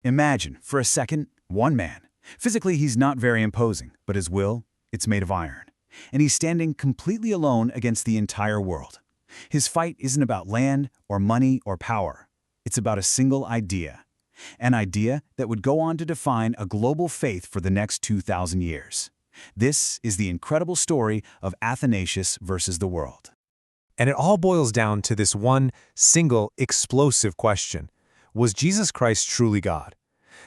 Imagine, for a second, one man. Physically, he's not very imposing, but his will, it's made of iron. And he's standing completely alone against the entire world. His fight isn't about land or money or power. It's about a single idea. An idea that would go on to define a global faith for the next 2,000 years. This is the incredible story of Athanasius versus the world. And it all boils down to this one single explosive question. Was Jesus Christ truly God?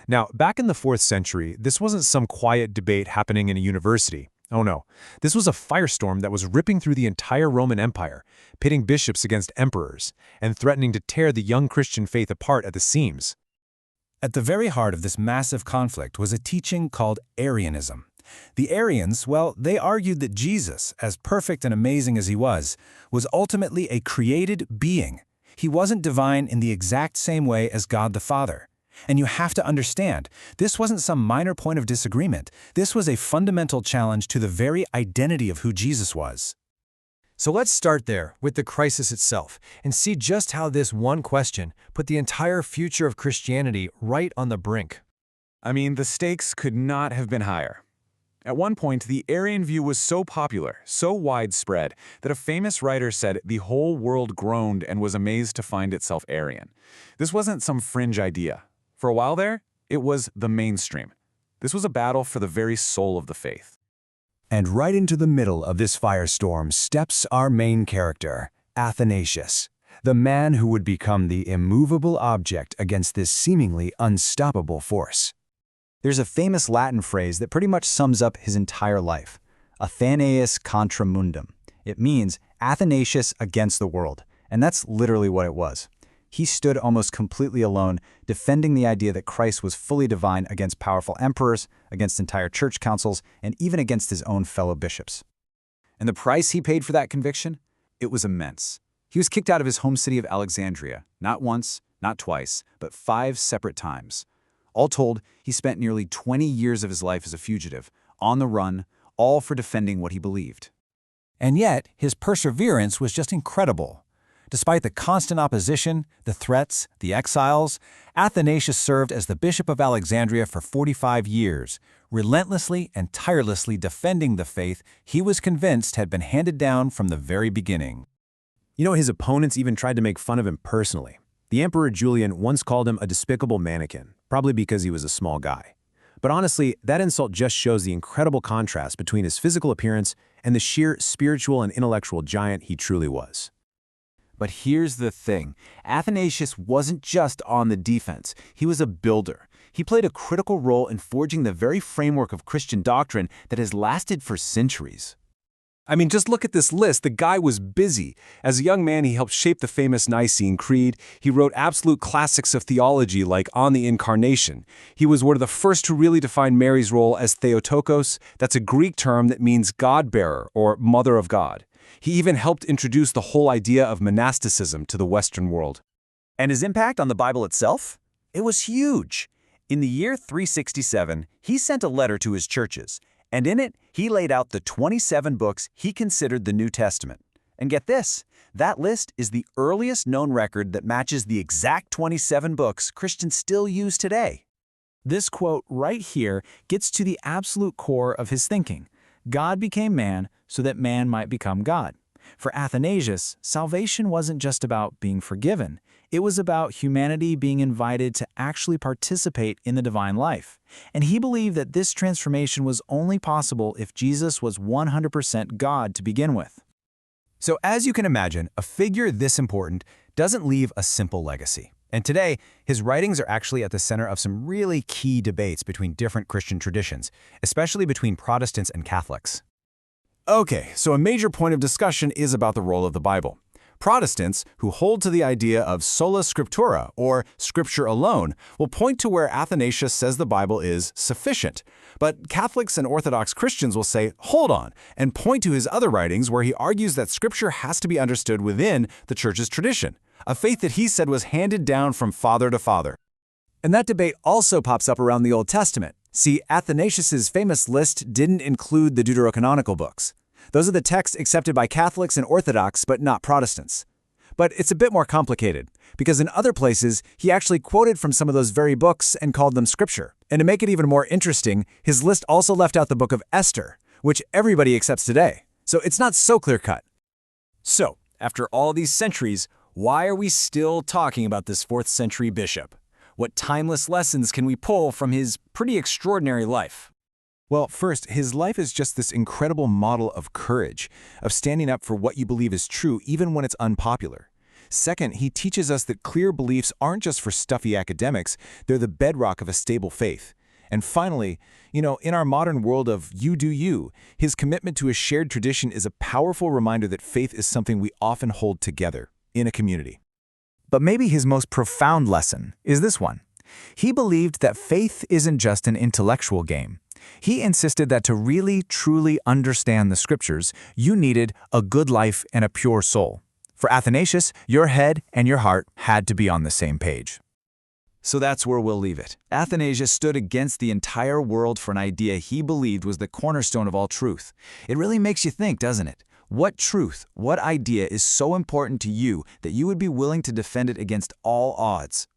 Now, back in the 4th century, this wasn't some quiet debate happening in a university. Oh no, this was a firestorm that was ripping through the entire Roman Empire, pitting bishops against emperors, and threatening to tear the young Christian faith apart at the seams. At the very heart of this massive conflict was a teaching called Arianism. The Arians, well, they argued that Jesus, as perfect and amazing as he was ultimately a created being. He wasn't divine in the exact same way as God the Father. And you have to understand, this wasn't some minor point of disagreement. This was a fundamental challenge to the very identity of who Jesus was. So let's start there, with the crisis itself, and see just how this one question put the entire future of Christianity right on the brink. I mean, the stakes could not have been higher. At one point, the Arian view was so popular, so widespread, that a famous writer said the whole world groaned and was amazed to find itself Arian. This wasn't some fringe idea. For a while there, it was the mainstream. This was a battle for the very soul of the faith. And right into the middle of this firestorm steps our main character, Athanasius, the man who would become the immovable object against this seemingly unstoppable force. There's a famous Latin phrase that pretty much sums up his entire life. Athanasius contra mundum. It means Athanasius against the world, and that's literally what it was. He stood almost completely alone, defending the idea that Christ was fully divine against powerful emperors, against entire church councils, and even against his own fellow bishops. And the price he paid for that conviction? It was immense. He was kicked out of his home city of Alexandria, not once, not twice, but 5 separate times. All told, he spent nearly 20 years of his life as a fugitive, on the run, all for defending what he believed. And yet, his perseverance was just incredible. Despite the constant opposition, the threats, the exiles, Athanasius served as the Bishop of Alexandria for 45 years, relentlessly and tirelessly defending the faith he was convinced had been handed down from the very beginning. You know, his opponents even tried to make fun of him personally. The Emperor Julian once called him a despicable mannequin, probably because he was a small guy. But honestly, that insult just shows the incredible contrast between his physical appearance and the sheer spiritual and intellectual giant he truly was. But here's the thing. Athanasius wasn't just on the defense. He was a builder. He played a critical role in forging the very framework of Christian doctrine that has lasted for centuries. I mean, just look at this list. The guy was busy. As a young man, he helped shape the famous Nicene Creed. He wrote absolute classics of theology like On the Incarnation. He was one of the first to really define Mary's role as Theotokos. That's a Greek term that means God-bearer or Mother of God. He even helped introduce the whole idea of monasticism to the Western world. And his impact on the Bible itself? It was huge. In the year 367, he sent a letter to his churches, and in it, he laid out the 27 books he considered the New Testament. And get this, that list is the earliest known record that matches the exact 27 books Christians still use today. This quote right here gets to the absolute core of his thinking. God became man so that man might become God. For Athanasius, salvation wasn't just about being forgiven. It was about humanity being invited to actually participate in the divine life. And he believed that this transformation was only possible if Jesus was 100% God to begin with. So as you can imagine, a figure this important doesn't leave a simple legacy. And today, his writings are actually at the center of some really key debates between different Christian traditions, especially between Protestants and Catholics. Okay, so a major point of discussion is about the role of the Bible. Protestants, who hold to the idea of sola scriptura, or Scripture alone, will point to where Athanasius says the Bible is sufficient. But Catholics and Orthodox Christians will say, hold on, and point to his other writings where he argues that Scripture has to be understood within the Church's tradition, a faith that he said was handed down from father to father. And that debate also pops up around the Old Testament. See, Athanasius's famous list didn't include the deuterocanonical books. Those are the texts accepted by Catholics and Orthodox, but not Protestants. But it's a bit more complicated, because in other places, he actually quoted from some of those very books and called them scripture. And to make it even more interesting, his list also left out the book of Esther, which everybody accepts today. So it's not so clear-cut. So, after all these centuries, why are we still talking about this 4th century bishop? What timeless lessons can we pull from his pretty extraordinary life? Well, first, his life is just this incredible model of courage, of standing up for what you believe is true even when it's unpopular. Second, he teaches us that clear beliefs aren't just for stuffy academics, they're the bedrock of a stable faith. And finally, in our modern world of you do you, his commitment to a shared tradition is a powerful reminder that faith is something we often hold together in a community. But maybe his most profound lesson is this one. He believed that faith isn't just an intellectual game. He insisted that to really, truly understand the scriptures, you needed a good life and a pure soul. For Athanasius, your head and your heart had to be on the same page. So that's where we'll leave it. Athanasius stood against the entire world for an idea he believed was the cornerstone of all truth. It really makes you think, doesn't it? What truth, what idea is so important to you that you would be willing to defend it against all odds?